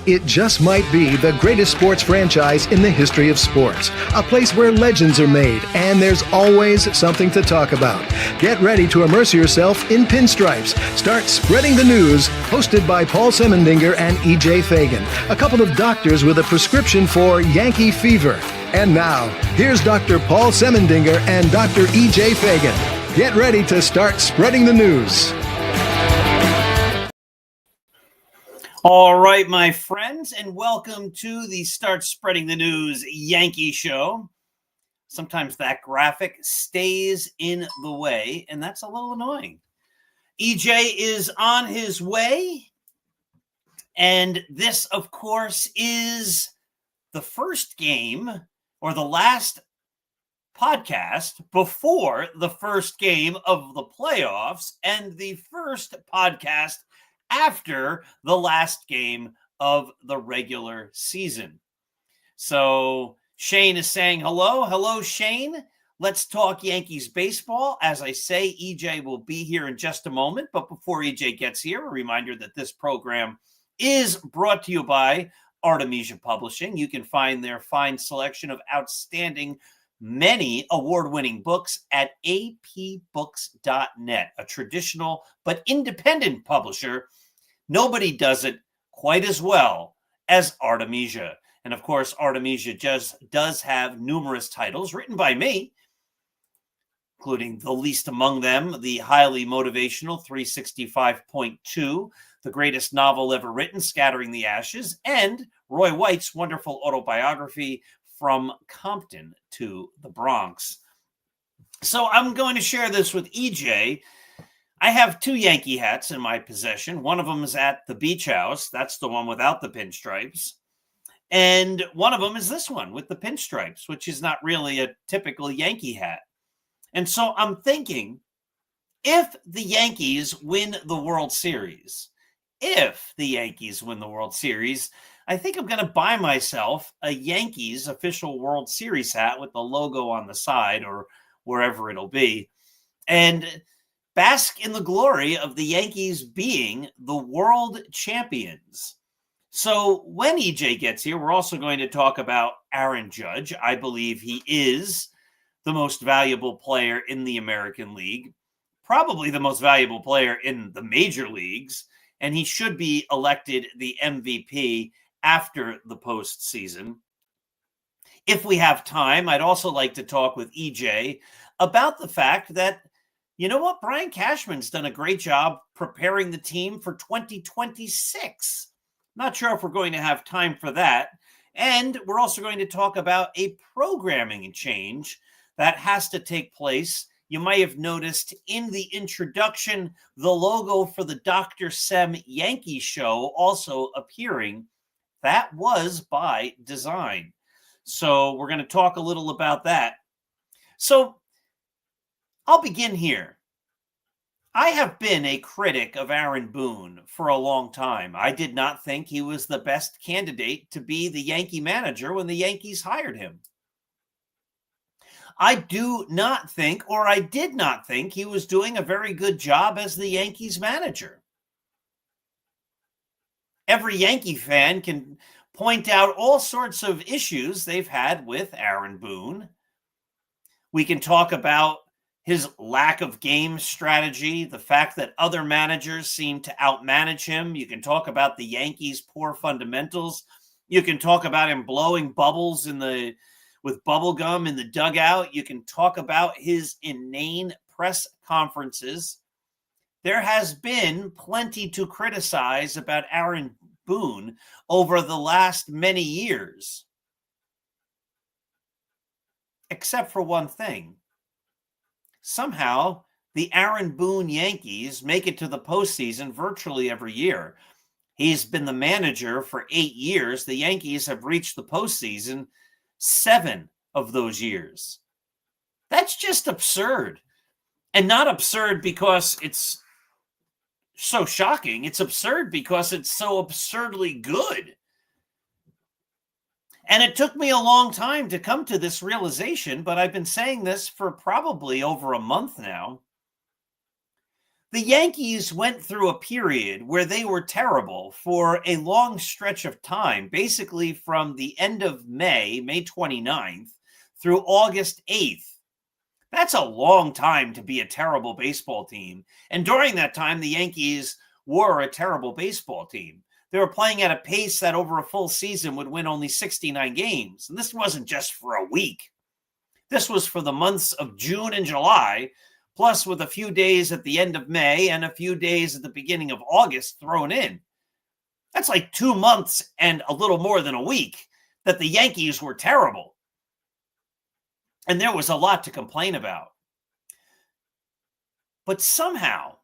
It just might be the greatest sports franchise in the history of sports. A place where legends are made, and there's always something to talk about. Get ready to immerse yourself in pinstripes. Start spreading the news, hosted by Paul Semendinger and E.J. Fagan, a couple of doctors with a prescription for Yankee fever. And now, here's Dr. Paul Semendinger and Dr. E.J. Fagan. Get ready to start spreading the news. All right, my friends, and welcome to the Start Spreading the News Yankee Show. Sometimes that graphic stays in the way, and that's a little annoying. EJ is on his way, and this, of course, is the first game or the last podcast before the first game of the playoffs and the first podcast after the last game of the regular season. So Shane is saying hello. Hello, Shane. Let's talk Yankees baseball. As I say, EJ will be here in just a moment. But before EJ gets here, a reminder that this program is brought to you by Artemisia Publishing. You can find their fine selection of outstanding, many award-winning books at apbooks.net, a traditional but independent publisher. Nobody does it quite as well as Artemisia. And of course, Artemisia just does have numerous titles written by me, including the least among them, the highly motivational 365.2, the greatest novel ever written, Scattering the Ashes, and Roy White's wonderful autobiography, From Compton to the Bronx. So I'm going to share this with EJ. I have two Yankee hats in my possession. One of them is at the beach house. That's the one without the pinstripes. And one of them is this one with the pinstripes, which is not really a typical Yankee hat. And so I'm thinking, if the Yankees win the World Series, I think I'm going to buy myself a Yankees official World Series hat with the logo on the side or wherever it'll be, and bask in the glory of the Yankees being the world champions. So when EJ gets here, we're also going to talk about Aaron Judge. I believe he is the most valuable player in the American League, probably the most valuable player in the major leagues, and he should be elected the MVP after the postseason. If we have time, I'd also like to talk with EJ about the fact that, you know what, Brian Cashman's done a great job preparing the team for 2026. Not sure if we're going to have time for that. And we're also going to talk about a programming change that has to take place. You might have noticed in the introduction, the logo for the Dr. Sem Yankee Show also appearing. That was by design. So we're going to talk a little about that. So I'll begin here. I have been a critic of Aaron Boone for a long time. I did not think he was the best candidate to be the Yankee manager when the Yankees hired him. I do not think, or I did not think, he was doing a very good job as the Yankees manager. Every Yankee fan can point out all sorts of issues they've had with Aaron Boone. We can talk about his lack of game strategy, the fact that other managers seem to outmanage him. You can talk about the Yankees' poor fundamentals. You can talk about him blowing bubbles with bubble gum in the dugout. You can talk about his inane press conferences. There has been plenty to criticize about Aaron Boone over the last many years, except for one thing. Somehow, the Aaron Boone Yankees make it to the postseason virtually every year. He's been the manager for 8 years. The Yankees have reached the postseason 7 of those years. That's just absurd. And not absurd because it's so shocking. It's absurd because it's so absurdly good. And it took me a long time to come to this realization, but I've been saying this for probably over a month now. The Yankees went through a period where they were terrible for a long stretch of time, basically from the end of May 29th, through August 8th. That's a long time to be a terrible baseball team. And during that time, the Yankees were a terrible baseball team. They were playing at a pace that over a full season would win only 69 games. And this wasn't just for a week. This was for the months of June and July, plus with a few days at the end of May and a few days at the beginning of August thrown in. That's like 2 months and a little more than a week that the Yankees were terrible. And there was a lot to complain about. But somehow,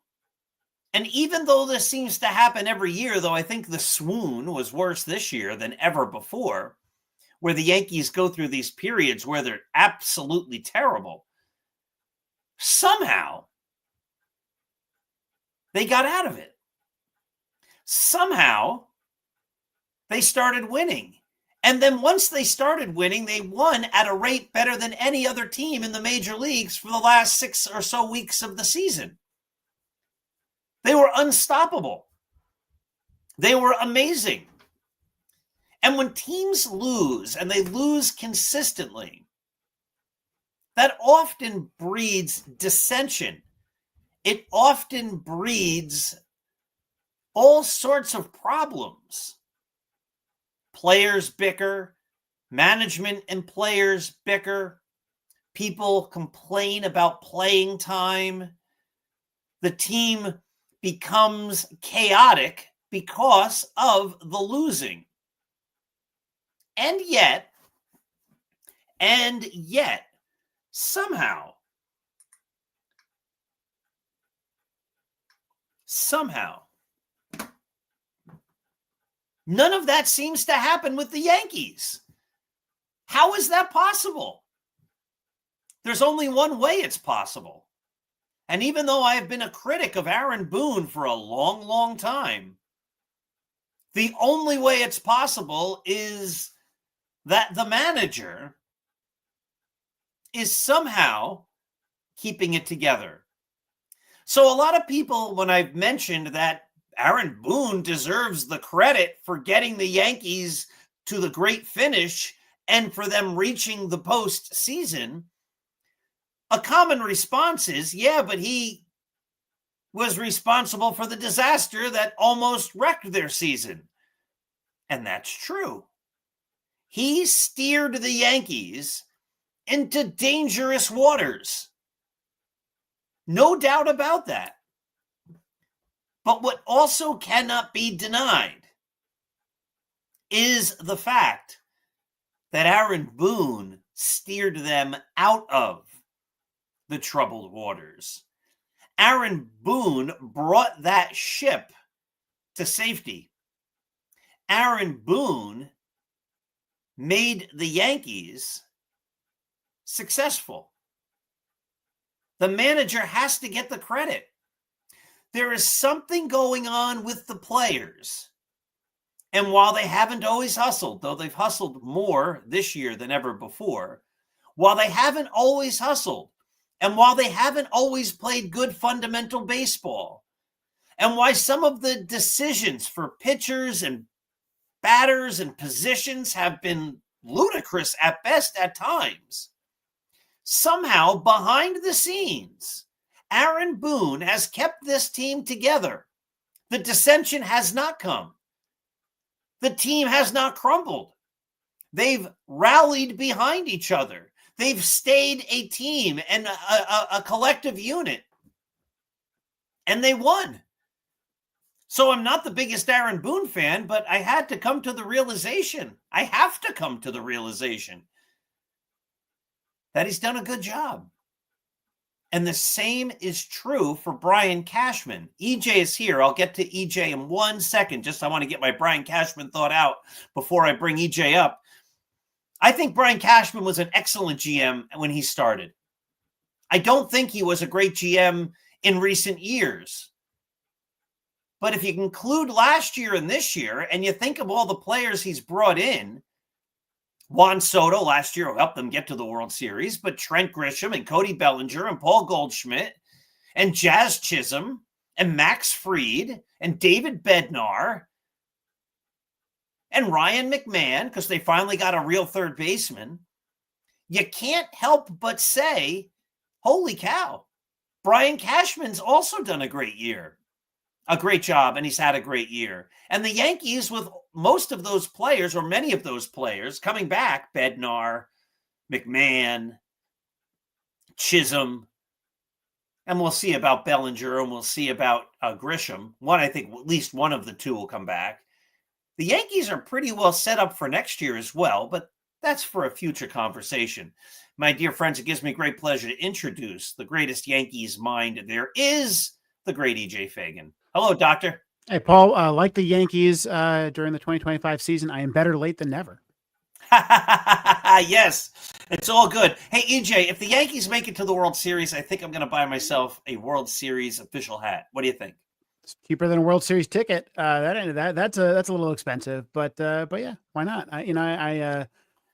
and even though this seems to happen every year, though I think the swoon was worse this year than ever before, where the Yankees go through these periods where they're absolutely terrible, somehow they got out of it. Somehow they started winning. And then once they started winning, they won at a rate better than any other team in the major leagues for the last 6 or so weeks of the season. They were unstoppable. They were amazing. And when teams lose, and they lose consistently, that often breeds dissension. It often breeds all sorts of problems. Players bicker, management and players bicker, people complain about playing time. The team becomes chaotic because of the losing. And yet, somehow, none of that seems to happen with the Yankees. How is that possible? There's only one way it's possible. And even though I have been a critic of Aaron Boone for a long, long time, the only way it's possible is that the manager is somehow keeping it together. So a lot of people, when I've mentioned that Aaron Boone deserves the credit for getting the Yankees to the great finish and for them reaching the postseason, a common response is, yeah, but he was responsible for the disaster that almost wrecked their season. And that's true. He steered the Yankees into dangerous waters. No doubt about that. But what also cannot be denied is the fact that Aaron Boone steered them out of the troubled waters. Aaron Boone brought that ship to safety. Aaron Boone made the Yankees successful. The manager has to get the credit. There is something going on with the players. And while they haven't always hustled, though they've hustled more this year than ever before, while they haven't always hustled, and while they haven't always played good fundamental baseball, and why some of the decisions for pitchers and batters and positions have been ludicrous at best at times, somehow behind the scenes, Aaron Boone has kept this team together. The dissension has not come. The team has not crumbled. They've rallied behind each other. They've stayed a team and a collective unit. And they won. So I'm not the biggest Aaron Boone fan, but I had to come to the realization. I have to come to the realization that he's done a good job. And the same is true for Brian Cashman. EJ is here. I'll get to EJ in 1 second. I want to get my Brian Cashman thought out before I bring EJ up. I think Brian Cashman was an excellent GM when he started. I don't think he was a great GM in recent years. But if you include last year and this year, and you think of all the players he's brought in, Juan Soto last year helped them get to the World Series, but Trent Grisham and Cody Bellinger and Paul Goldschmidt and Jazz Chisholm and Max Fried and David Bednar and Ryan McMahon, because they finally got a real third baseman, you can't help but say, holy cow, Brian Cashman's also done a great job, and he's had a great year. And the Yankees, with most of those players, or many of those players, coming back, Bednar, McMahon, Chisholm, and we'll see about Bellinger, and we'll see about Grisham. I think at least one of the two will come back. The Yankees are pretty well set up for next year as well, but that's for a future conversation. My dear friends, it gives me great pleasure to introduce the greatest Yankees mind there is, the great EJ Fagan. Hello, Doctor. Hey, Paul, like the Yankees during the 2025 season, I am better late than never. Yes, it's all good. Hey, EJ, if the Yankees make it to the World Series, I think I'm going to buy myself a World Series official hat. What do you think? It's cheaper than a World Series ticket. That's a little expensive, but yeah, why not? I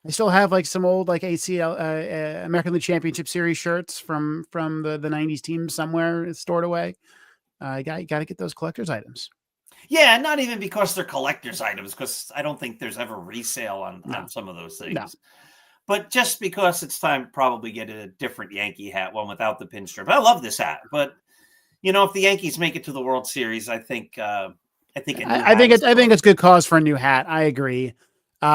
still have like some old like ACL American League Championship Series shirts from the 90s team somewhere stored away. You got to get those collector's items. Yeah, not even because they're collector's items, because I don't think there's ever resale on some of those things. No. But just because it's time to probably get a different Yankee hat, one without the pinstripe. I love this hat, but if the Yankees make it to the World Series, I think it's good cause for a new hat. I agree. We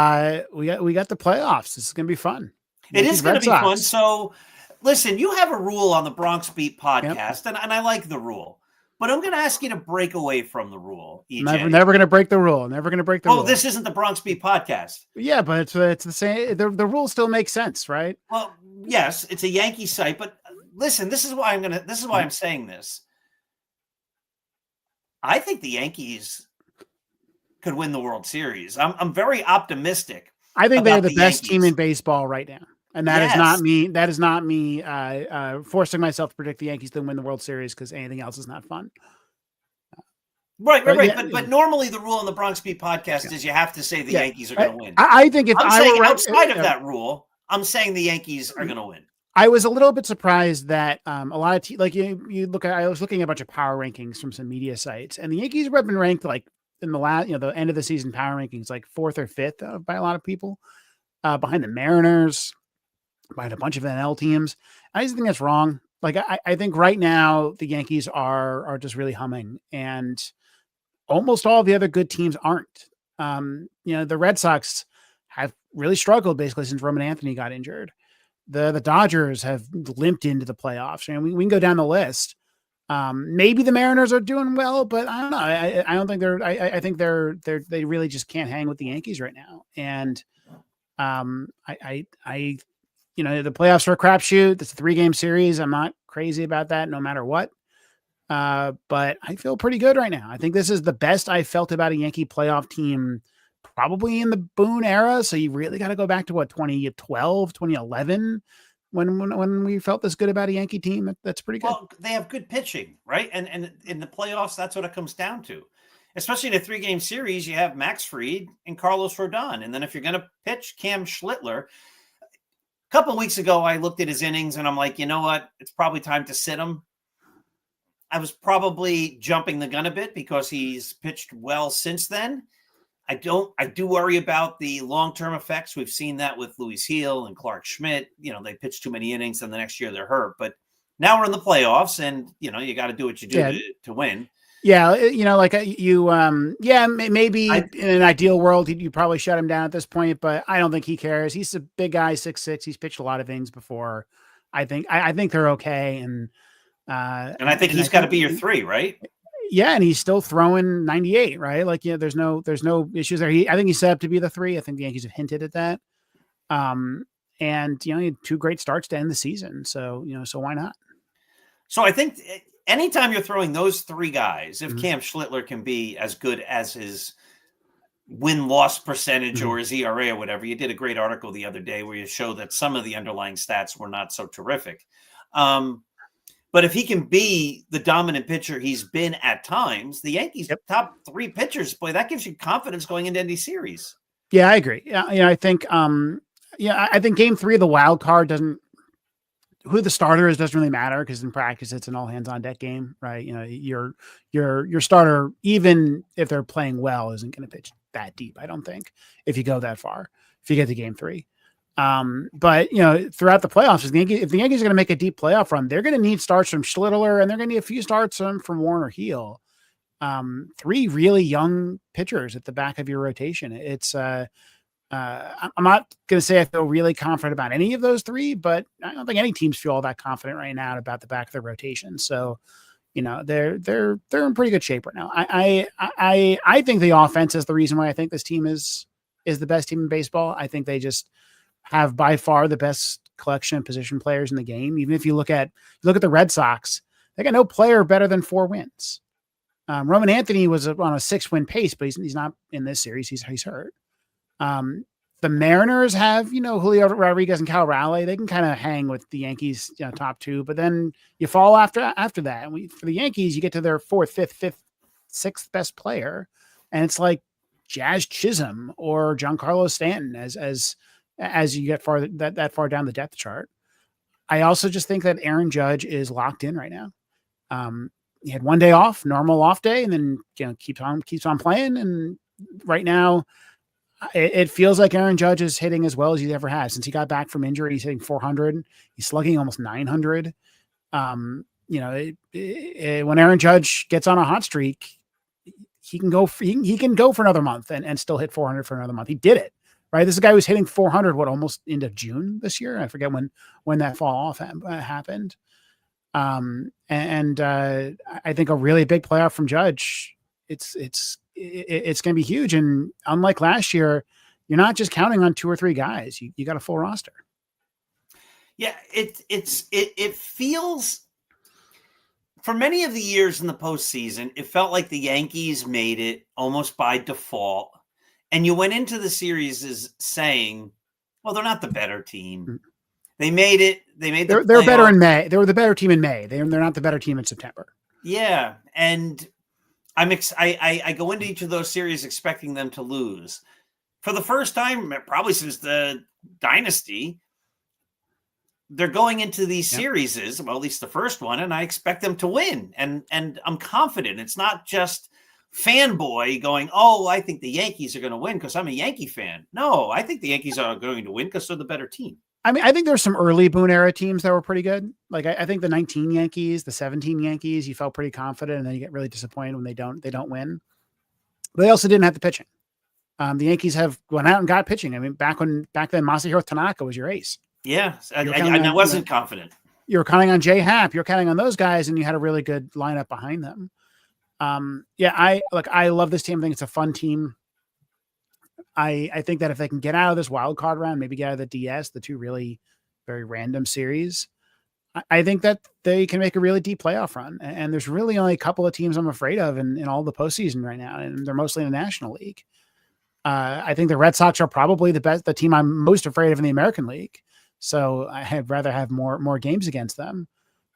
got the playoffs. This is going to be fun. It is going to be fun. So, listen, you have a rule on the Bronx Beat podcast, and I like the rule. But I'm going to ask you to break away from the rule, EJ. Never going to break the rule. Never going to break the rule. Oh, this isn't the Bronx Beat podcast. Yeah, but it's the same. The rule still makes sense, right? Well, yes, it's a Yankee site, but listen, this is why I'm saying this. I think the Yankees could win the World Series. I'm very optimistic. I think they're the best team in baseball right now. And that is not me. That is not me forcing myself to predict the Yankees to win the World Series because anything else is not fun. Right. But normally the rule on the Bronx Beat podcast is you have to say the Yankees are going to win. I think if I'm saying outside of that rule, I'm saying the Yankees are going to win. I was a little bit surprised that a lot of I was looking at a bunch of power rankings from some media sites, and the Yankees have been ranked like in the last, the end of the season power rankings, like 4th or 5th by a lot of people, behind the Mariners, behind a bunch of NL teams. I just think that's wrong. Like, I think right now the Yankees are just really humming, and almost all the other good teams aren't. The Red Sox have really struggled basically since Roman Anthony got injured. The Dodgers have limped into the playoffs. We can go down the list. Maybe the Mariners are doing well, but I don't know. I don't think I think they really just can't hang with the Yankees right now. And the playoffs are a crapshoot. It's a 3-game series. I'm not crazy about that no matter what. But I feel pretty good right now. I think this is the best I felt about a Yankee playoff team probably in the Boone era. So you really got to go back to 2012, 2011, when we felt this good about a Yankee team. That's pretty good. Well, they have good pitching, right? And in the playoffs, that's what it comes down to. Especially in a 3-game series, you have Max Fried and Carlos Rodon. And then if you're going to pitch Cam Schlittler, a couple of weeks ago, I looked at his innings and I'm like, you know what? It's probably time to sit him. I was probably jumping the gun a bit because he's pitched well since then. I do worry about the long-term effects. We've seen that with Louis Heel and Clark Schmidt. They pitch too many innings and the next year they're hurt. But now we're in the playoffs and, you got to do what you do to win. Yeah. Maybe in an ideal world, you probably shut him down at this point, but I don't think he cares. He's a big guy, 6'6". He's pitched a lot of innings before. I think they're okay. And I think he's got to be your 3, right? Yeah, and he's still throwing 98, right? Like, there's no issues there. I think he's set up to be the 3. I think the Yankees have hinted at that. And he had 2 great starts to end the season. So, so why not? So I think anytime you're throwing those 3 guys, if Cam Schlittler can be as good as his win-loss percentage or his ERA or whatever, you did a great article the other day where you show that some of the underlying stats were not so terrific. But if he can be the dominant pitcher he's been at times, the Yankees' top 3 pitchers, boy, that gives you confidence going into any series. Yeah, I agree. Yeah, I think, I think Game 3 of the wild card who the starter is doesn't really matter because in practice it's an all hands on deck game, right? Your starter, even if they're playing well, isn't going to pitch that deep. I don't think if you go that far, if you get to Game 3. But throughout the playoffs, if the Yankees are going to make a deep playoff run, they're going to need starts from Schlittler and they're going to need a few starts from Warner Heel. 3 really young pitchers at the back of your rotation. It's I'm not going to say I feel really confident about any of those 3, but I don't think any teams feel all that confident right now about the back of their rotation. So, they're in pretty good shape right now. I think the offense is the reason why I think this team is the best team in baseball. I think they just have by far the best collection of position players in the game. Even if you look at the Red Sox, they got no player better than 4 wins. Roman Anthony was on a 6-win pace, but he's not in this series. He's hurt. The Mariners have, Julio Rodriguez and Cal Raleigh. They can kind of hang with the Yankees, top 2, but then you fall after that. And for the Yankees, you get to their 4th, 5th, 6th best player. And it's like Jazz Chisholm or Giancarlo Stanton as you get that far down the depth chart. I also just think that Aaron Judge is locked in right now. He had 1 day off, normal off day, and then keeps on playing. And right now, it feels like Aaron Judge is hitting as well as he's ever had since he got back from injury. He's hitting 400. He's slugging almost 900. When Aaron Judge gets on a hot streak, he can go for another month and still hit 400 for another month. He did it. Right. This is a guy who was hitting 400, almost into June this year. I forget when that fall off happened. I think a really big playoff from Judge, it's going to be huge. And unlike last year, you're not just counting on 2 or 3 guys. You got a full roster. Yeah. It feels, for many of the years in the postseason, it felt like the Yankees made it almost by default. And you went into the series as saying, well, they're not the better team. They made it. They're better in May. They were the better team in May. They're not the better team in September. Yeah. And I go into each of those series expecting them to lose. For the first time, probably since the dynasty, they're going into these series, well, at least the first one, and I expect them to win. And I'm confident. It's not just fanboy going, oh, I think the Yankees are going to win because I'm a Yankee fan. No, I think the Yankees are going to win because they're the better team. I mean, I think there's some early Boone era teams that were pretty good. Like I think the 19 Yankees, the 17 Yankees, you felt pretty confident, and then you get really disappointed when they don't win. But they also didn't have the pitching. The Yankees have gone out and got pitching. I mean, back then Masahiro Tanaka was your ace. Yeah, I wasn't confident. You were counting on Jay Happ. You're counting on those guys, and you had a really good lineup behind them. I love this team. I think it's a fun team. I think that if they can get out of this wild card round, maybe get out of the DS, the 2 really very random series, I think that they can make a really deep playoff run. And there's really only a couple of teams I'm afraid of in all the postseason right now, and they're mostly in the National League. I think the Red Sox are probably the team I'm most afraid of in the American League. So I'd rather have more games against them.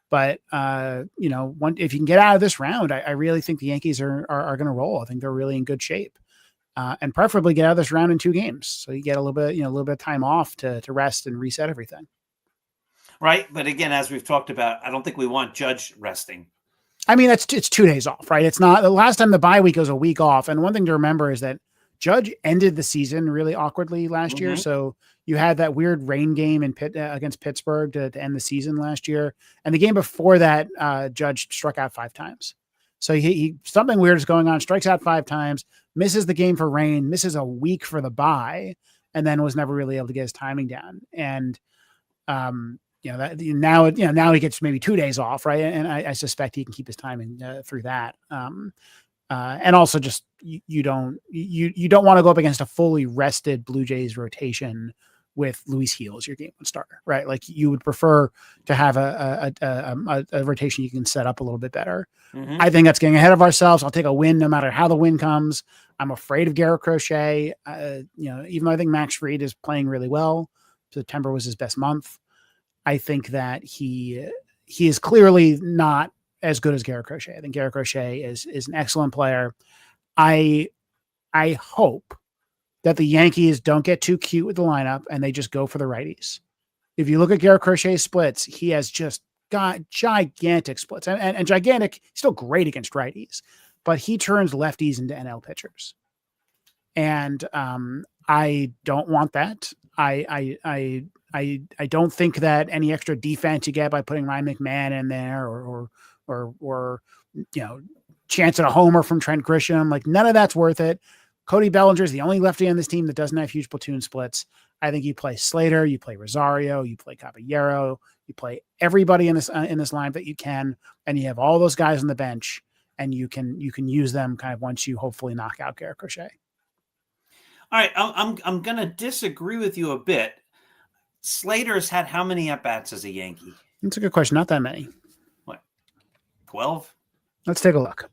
But, if you can get out of this round, I really think the Yankees are going to roll. I think they're really in good shape, and preferably get out of this round in 2 games. So you get a little bit of time off to rest and reset everything. Right. But again, as we've talked about, I don't think we want Judge resting. I mean, it's 2 days off, right? It's not the last time the bye week was a week off. And one thing to remember is that Judge ended the season really awkwardly last year. So you had that weird rain game in against Pittsburgh to end the season last year. And the game before that, Judge struck out 5 times. So he something weird is going on, strikes out 5 times, misses the game for rain, misses a week for the bye, and then was never really able to get his timing down. And, now he gets maybe 2 days off. Right. And I suspect he can keep his timing through that. And also just, you don't want to go up against a fully rested Blue Jays rotation with Luis Gil as your game 1 starter, right? Like you would prefer to have a rotation you can set up a little bit better. I think that's getting ahead of ourselves. I'll take a win no matter how the win comes. I'm afraid of Garrett Crochet. Even though I think Max Fried is playing really well, September was his best month. I think that he is clearly not as good as Garrett Crochet. I think Garrett Crochet is an excellent player. I hope that the Yankees don't get too cute with the lineup and they just go for the righties. If you look at Garrett Crochet's splits, he has just got gigantic splits and gigantic, still great against righties, but he turns lefties into NL pitchers. And I don't want that. I don't think that any extra defense you get by putting Ryan McMahon in there or chance at a homer from Trent Grisham, like none of that's worth it. Cody Bellinger is the only lefty on this team that doesn't have huge platoon splits. I think you play Slater, you play Rosario, you play Caballero, you play everybody in this line that you can, and you have all those guys on the bench, and you can use them kind of once you hopefully knock out Garrett Crochet. All right, I'm going to disagree with you a bit. Slater's had how many at-bats as a Yankee? That's a good question. Not that many. What, 12? Let's take a look.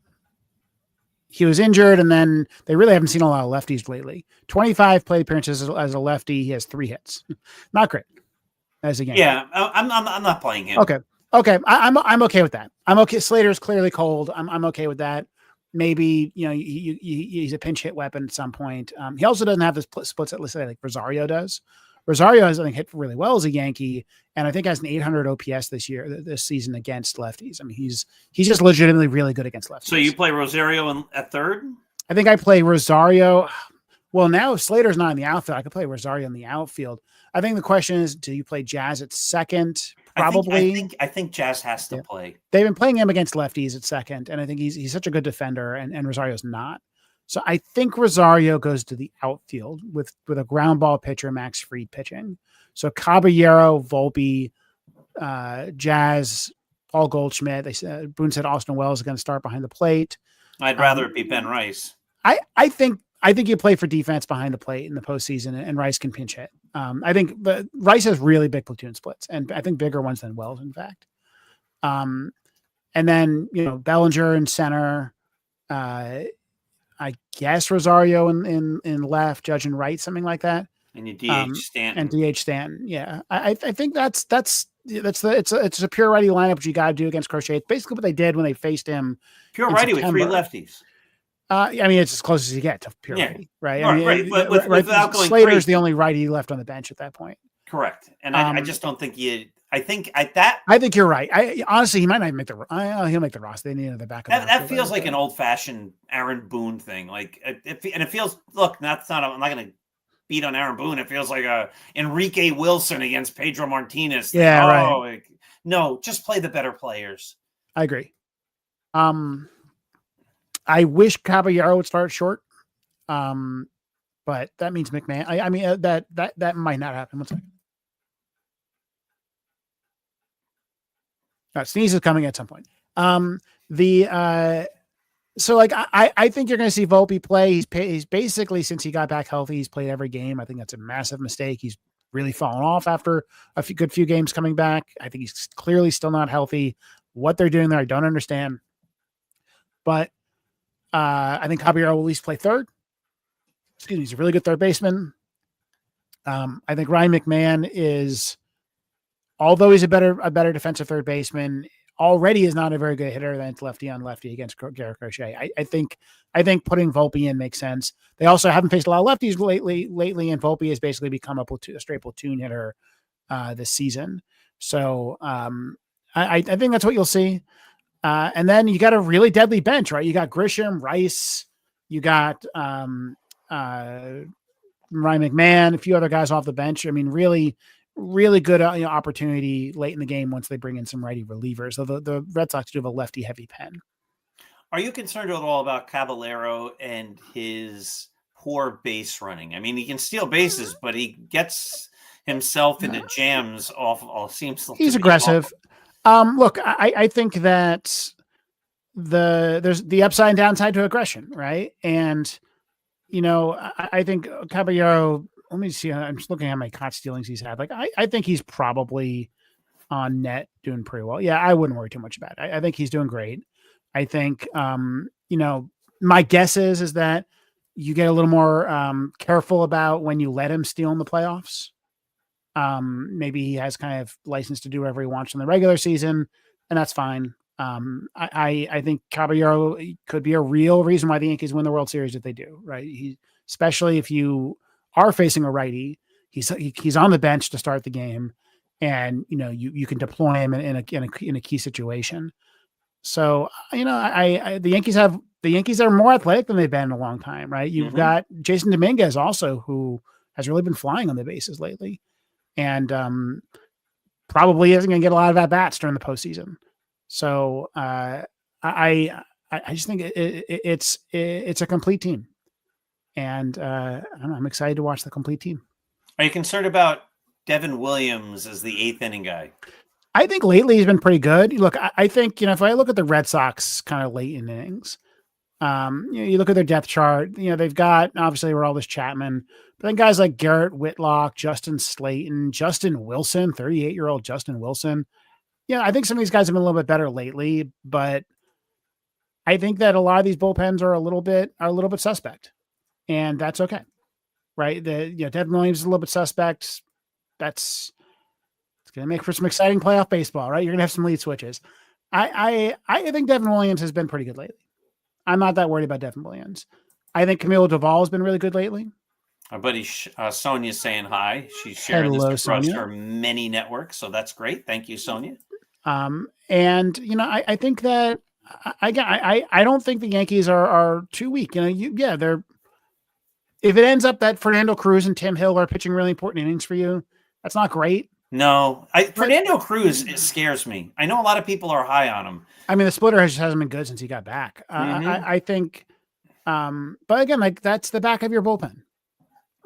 He was injured, and then they really haven't seen a lot of lefties lately. 25 plate appearances as a lefty. He has 3 hits. Not great as a Yankee. Yeah, I'm not playing him. Okay. I'm okay with that. I'm okay. Slater's clearly cold. I'm okay with that. Maybe, he's a pinch hit weapon at some point. He also doesn't have the splits that, let's say, like Rosario does. Rosario has, I think, hit really well as a Yankee, and I think has an 800 OPS this season against lefties. I mean, he's just legitimately really good against lefties. So you play Rosario at third? I think I play Rosario. Well, now if Slater's not in the outfield, I could play Rosario in the outfield. I think the question is, do you play Jazz at second? Probably. I think Jazz has to play. They've been playing him against lefties at second, and I think he's such a good defender, and Rosario's not. So I think Rosario goes to the outfield with a ground ball pitcher, Max Fried, pitching. So Caballero, Volpe, Jazz, Paul Goldschmidt. They said Boone said Austin Wells is going to start behind the plate. I'd rather it be Ben Rice. I think you play for defense behind the plate in the postseason, and Rice can pinch hit. I think Rice has really big platoon splits, and I think bigger ones than Wells, in fact. And then Bellinger in center. I guess Rosario in left, Judge in right, something like that. And you DH Stanton. And DH Stanton. Yeah. I think it's a pure righty lineup, which you got to do against Crochet. It's basically what they did when they faced him. Pure righty September. With 3 lefties. I mean, it's as close as you get to pure righty, right? Right. But without going Slater's crazy. the only righty left on the bench at that point. Correct. And I just don't think I think you're right. Honestly, he might not make he'll make the roster. They need the backup. That feels like an old-fashioned Aaron Boone thing. Like, it feels. Look, I'm not going to beat on Aaron Boone. It feels like a Enrique Wilson against Pedro Martinez. Yeah, right. No, just play the better players. I agree. I wish Caballero would start short, but that means McMahon. I mean that might not happen. 1 second. Sneeze is coming at some point. So like I think you're going to see Volpe play. He's basically, since he got back healthy, he's played every game. I think that's a massive mistake. He's really fallen off after a good few games coming back. I think he's clearly still not healthy. What they're doing there, I don't understand. But I think Caballero will at least play third. Excuse me, he's a really good third baseman. I think Ryan McMahon is, although he's a better defensive third baseman, already is not a very good hitter than lefty on lefty against Garrett Crochet. I think putting Volpe in makes sense. They also haven't faced a lot of lefties lately, and Volpe has basically become a straight platoon hitter this season. So I think that's what you'll see. And then you got a really deadly bench, right? You got Grisham, Rice, you got Ryan McMahon, a few other guys off the bench. I mean, really, really good opportunity late in the game once they bring in some righty relievers. So the Red Sox do have a lefty heavy pen. Are you concerned at all about Caballero and his poor base running? I mean, he can steal bases, but he gets himself into jams seems he's aggressive. Look, I think that there's the upside and downside to aggression, right? And I think Caballero. Let me see. I'm just looking at how many caught stealings he's had. Like, I think he's probably on net doing pretty well. Yeah, I wouldn't worry too much about it. I think he's doing great. I think, my guess is that you get a little more careful about when you let him steal in the playoffs. Maybe he has kind of license to do whatever he wants in the regular season, and that's fine. I think Caballero could be a real reason why the Yankees win the World Series if they do, right? Especially if you are facing a righty, he's on the bench to start the game, and you can deploy him in a key situation. So the Yankees are more athletic than they've been in a long time, right? You've got Jason Dominguez also, who has really been flying on the bases lately, and probably isn't going to get a lot of at bats during the postseason. So I just think it's a complete team, and I don't know, I'm excited to watch the complete team. Are you concerned about Devin Williams as the eighth inning guy? I think lately he's been pretty good. Look, I think if I look at the Red Sox kind of late in innings, you look at their depth chart. They've got obviously Aroldis Chapman, but then guys like Garrett Whitlock, Justin Slayton, Justin Wilson, 38-year-old Justin Wilson. I think some of these guys have been a little bit better lately, but I think that a lot of these bullpens are a little bit suspect, and that's okay, right? Devin Williams is a little bit suspect. It's going to make for some exciting playoff baseball, right? You're going to have some lead switches. I think Devin Williams has been pretty good lately. I'm not that worried about Devin Williams. I think Camilo Doval has been really good lately. Our buddy Sonia's saying hi. She's sharing this across her many networks, so that's great. Thank you, Sonia. I think that I don't think the Yankees are too weak. They're. If it ends up that Fernando Cruz and Tim Hill are pitching really important innings for you, that's not great. No, Fernando Cruz, it scares me. I know a lot of people are high on him. I mean, the splitter hasn't been good since he got back. I think, but again, like that's the back of your bullpen,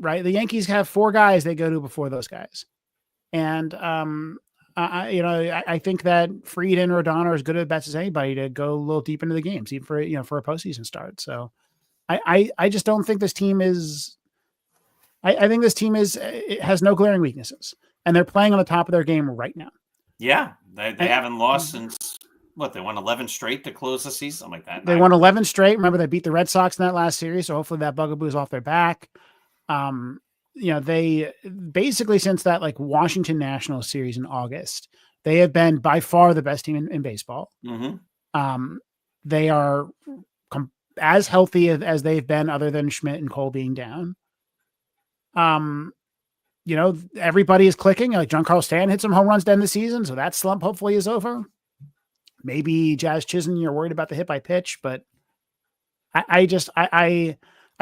right? The Yankees have 4 guys they go to before those guys, and I think that Fried and Rodon are as good at bets as anybody to go a little deep into the games, even for a postseason start. So, I just don't think this team is. I think this team it has no glaring weaknesses, and they're playing on the top of their game right now. Yeah, they haven't lost since they won 11 straight to close the season, something like that. They won 11 straight. Remember, they beat the Red Sox in that last series, so hopefully that bugaboo is off their back. They basically since that Washington Nationals series in August, they have been by far the best team in baseball. They are as healthy as they've been, other than Schmidt and Cole being down. Everybody is clicking. Like Giancarlo Stanton hit some home runs to end the season, so that slump hopefully is over. Maybe Jazz Chisholm, you're worried about the hit by pitch, but I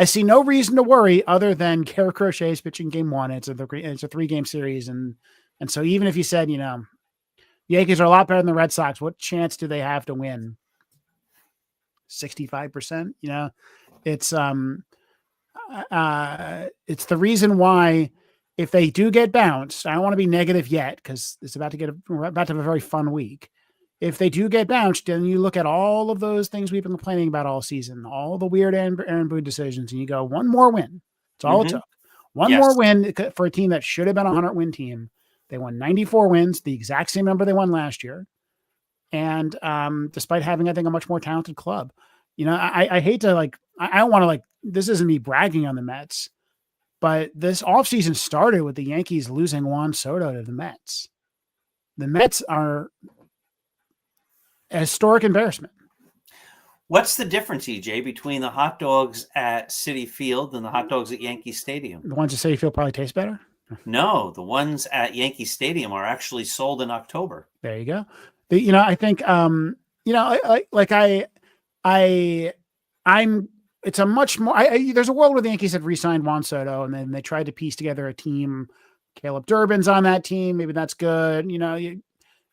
see no reason to worry other than Garrett Crochet is pitching game 1. It's a 3-game series, and so even if you said the Yankees are a lot better than the Red Sox, what chance do they have to win? 65%. It's the reason why if they do get bounced, I don't want to be negative yet because it's we're about to have a very fun week. If they do get bounced, then you look at all of those things we've been complaining about all season, all the weird Aaron Boone decisions, and you go, one more win. That's all it took. One more win for a team that should have been a 100-win team. They won 94 wins, the exact same number they won last year. And despite having, I think, a much more talented club, I hate to I don't want to this isn't me bragging on the Mets, but this offseason started with the Yankees losing Juan Soto to the Mets. The Mets are a historic embarrassment. What's the difference, EJ, between the hot dogs at Citi Field and the hot dogs at Yankee Stadium? The ones at Citi Field probably taste better. No, the ones at Yankee Stadium are actually sold in October. There you go. I think, I'm it's a much more. There's a world where the Yankees had re-signed Juan Soto, and then they tried to piece together a team. Caleb Durbin's on that team. Maybe that's good.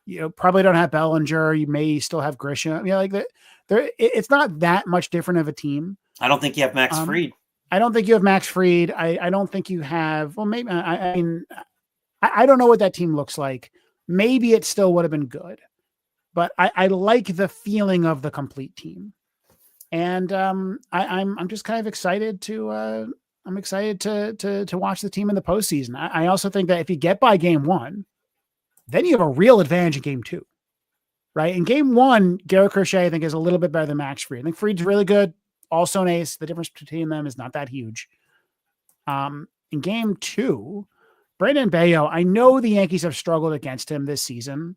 You probably don't have Bellinger. You may still have Grisham. It's not that much different of a team. I don't think you have Max Fried. I don't think you have Max Fried. I don't think you have. Well, maybe. I mean, I don't know what that team looks like. Maybe it still would have been good, but I like the feeling of the complete team, and I'm just kind of excited to. I'm excited to watch the team in the postseason. I also think that if you get by game one, then you have a real advantage in game two, right? In game one, Garrett Crochet, I think, is a little bit better than Max Fried. I think Fried's really good, also an ace. The difference between them is not that huge. In game two, Brandon Bayo, I know the Yankees have struggled against him this season.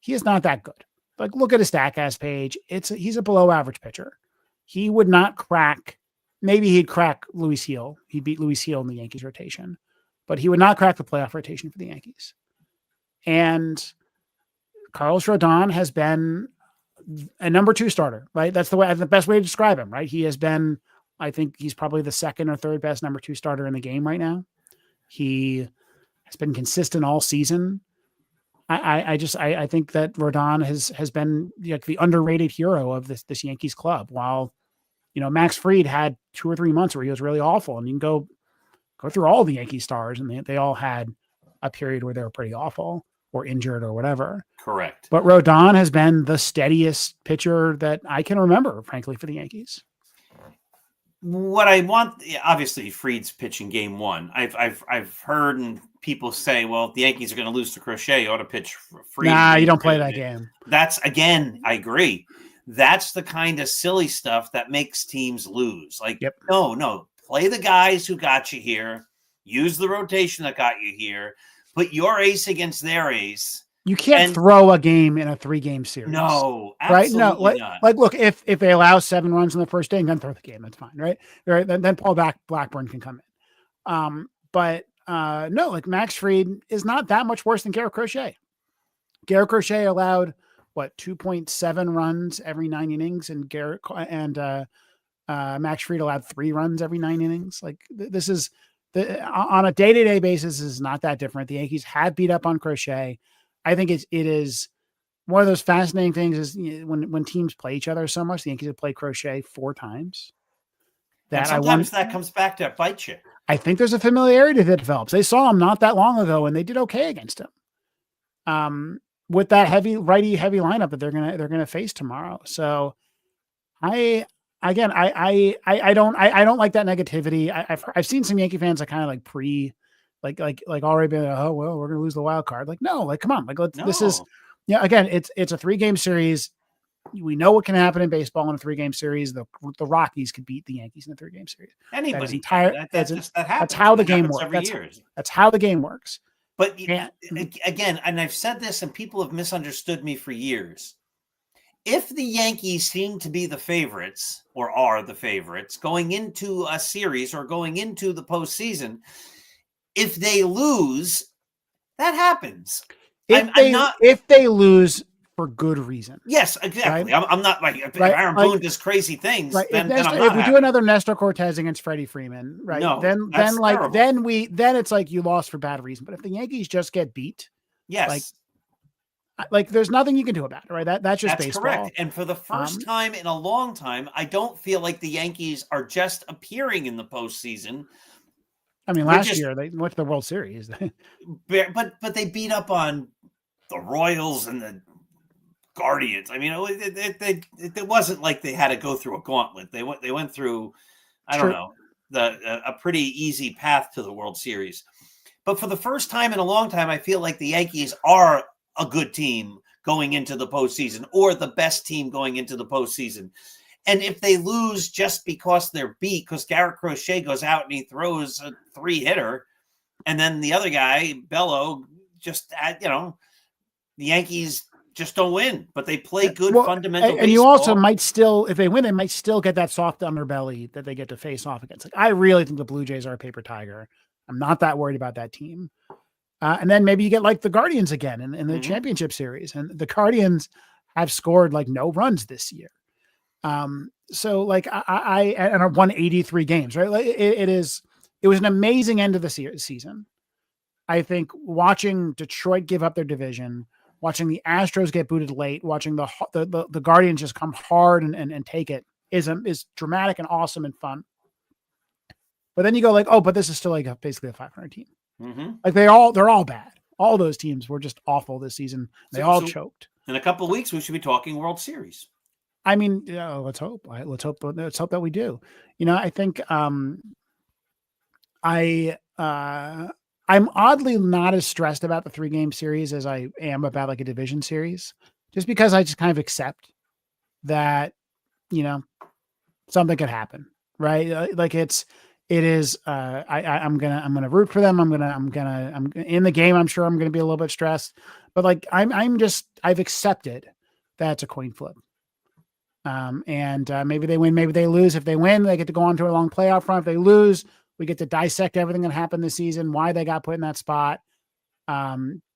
He is not that good. Like, look at his StatCast page. He's a below average pitcher. He would not crack. Maybe he'd crack Luis Heel. He beat Luis Heel in the Yankees rotation, but he would not crack the playoff rotation for the Yankees. And Carlos Rodon has been a number 2 starter, right? That's the best way to describe him, right? He has been, I think he's probably the second or third best number 2 starter in the game right now. He has been consistent all season. I think that Rodon has been like the underrated hero of this Yankees club. While, Max Fried had 2 or 3 months where he was really awful, and you can go through all the Yankee stars, and they all had a period where they were pretty awful or injured or whatever. Correct. But Rodon has been the steadiest pitcher that I can remember, frankly, for the Yankees. What I want, obviously, Fried's pitching game one. I've heard people say, well, if the Yankees are going to lose to Crochet, you ought to pitch Fried. Nah, you don't play that game. That's, again, I agree. That's the kind of silly stuff that makes teams lose. Like, no, play the guys who got you here. Use the rotation that got you here. Put your ace against their ace. You can't throw a game in a 3-game series. No, absolutely right? No, not. Like, look, if they allow 7 runs in the first inning, then throw the game. That's fine, right? Then Paul Blackburn can come in. But no, like Max Fried is not that much worse than Garrett Crochet. Garrett Crochet allowed 2.7 runs every 9 innings, and Max Fried allowed 3 runs every 9 innings. Like this is on a day-to-day basis is not that different. The Yankees have beat up on Crochet. I think it is one of those fascinating things is when teams play each other so much. The Yankees have played Crochet 4 times. That comes back to bite you. I think there's a familiarity that develops. They saw him not that long ago, and they did okay against him. With that righty heavy lineup that they're gonna face tomorrow. So I don't like that negativity. I've seen some Yankee fans that kind of like already been, oh, well, we're going to lose the wild card. Like, no, like, come on. Like, this is, again, it's a 3-game series. We know what can happen in baseball in a 3-game series. The Rockies could beat the Yankees in a 3-game series. Anybody. That's how the game works. That's how the game works. But again, and I've said this and people have misunderstood me for years. If the Yankees seem to be the favorites or are the favorites going into a series or going into the postseason, if they lose, that happens. If they lose for good reason. Yes, exactly. Right? I'm not like if Aaron Boone does crazy things. Right. Then if we do another Nestor Cortez against Freddie Freeman, right? No, then it's like you lost for bad reason. But if the Yankees just get beat, yes, like there's nothing you can do about it, right? That's just baseball. Correct. And for the first time in a long time, I don't feel like the Yankees are just appearing in the postseason. I mean, last year they went to the World Series, but they beat up on the Royals and the Guardians. I mean, it wasn't like they had to go through a gauntlet. They went through, a pretty easy path to the World Series. But for the first time in a long time, I feel like the Yankees are a good team going into the postseason or the best team going into the postseason. And if they lose just because they're beat, because Garrett Crochet goes out and he throws a 3-hitter, and then the other guy, Bello, just, the Yankees just don't win, but they play good fundamental baseball. And you also might still, if they win, they might still get that soft underbelly that they get to face off against. Like, I really think the Blue Jays are a paper tiger. I'm not that worried about that team. And then maybe you get like the Guardians again in the championship series. And the Guardians have scored like no runs this year. So like I and I won 83 games, right? Like it was an amazing end of the season. I think watching Detroit give up their division, watching the Astros get booted late, watching the Guardians just come hard and take it is dramatic and awesome and fun. But then you go like, oh, but this is still like basically a 500 team. Mm-hmm. Like they're all bad. All those teams were just awful this season. They all choked. In a couple of weeks, we should be talking World Series. I mean, let's hope. Let's hope that we do. I think I'm oddly not as stressed about the 3-game series as I am about like a division series, just because I just kind of accept that, something could happen, right? Like it is. I'm gonna root for them. I'm in the game. I'm sure I'm gonna be a little bit stressed, but like I've accepted that it's a coin flip. And maybe they win, maybe they lose. If they win, they get to go on to a long playoff run. If they lose, we get to dissect everything that happened this season, why they got put in that spot,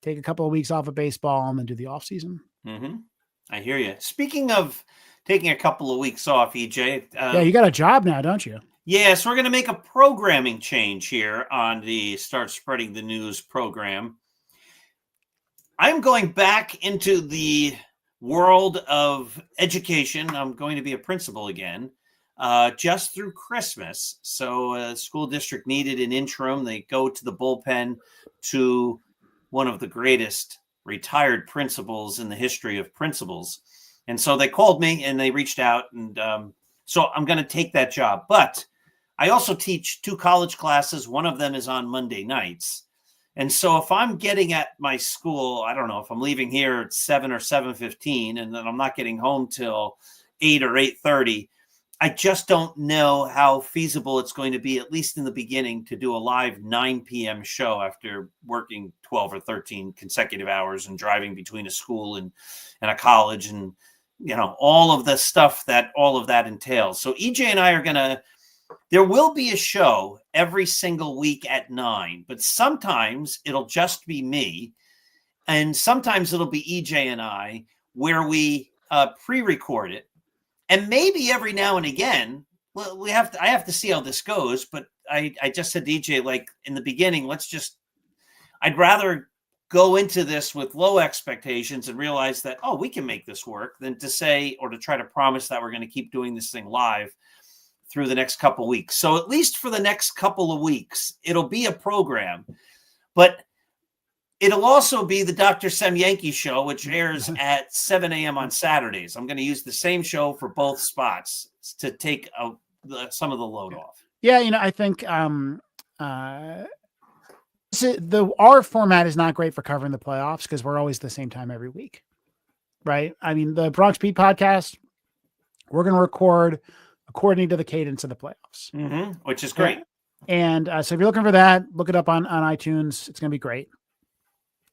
take a couple of weeks off of baseball, and then do the off season. Mm-hmm. I hear you. Speaking of taking a couple of weeks off, EJ. Yeah, you got a job now, don't you? Yeah, so we're going to make a programming change here on the Start Spreading the News program. I'm going back into the world of education. I'm going to be a principal again, just through Christmas. So school district needed an interim. They go to the bullpen to one of the greatest retired principals in the history of principals. And so they called me and they reached out. And so I'm going to take that job. But I also teach 2 college classes. One of them is on Monday nights. And so if I'm getting at my school, I don't know if I'm leaving here at 7 or 7:15, and then I'm not getting home till 8 or 8:30, I just don't know how feasible it's going to be, at least in the beginning, to do a live 9 p.m. show after working 12 or 13 consecutive hours and driving between a school and a college and, all of the stuff that all of that entails. So EJ and I are there will be a show every single week at 9, but sometimes it'll just be me. And sometimes it'll be EJ and I where we pre-record it. And maybe every now and again, I have to see how this goes. But I just said to EJ, like in the beginning, I'd rather go into this with low expectations and realize that, we can make this work than to say, or to try to promise that we're going to keep doing this thing live through the next couple of weeks. So at least for the next couple of weeks, it'll be a program, but it'll also be the Dr. Sem Yankee show, which airs at 7 a.m. on Saturdays. I'm going to use the same show for both spots to take some of the load off. Yeah. I think our format is not great for covering the playoffs because we're always the same time every week. Right. I mean, the Bronx Beat podcast, we're going to record according to the cadence of the playoffs, which is great. And so if you're looking for that, look it up on iTunes. It's going to be great.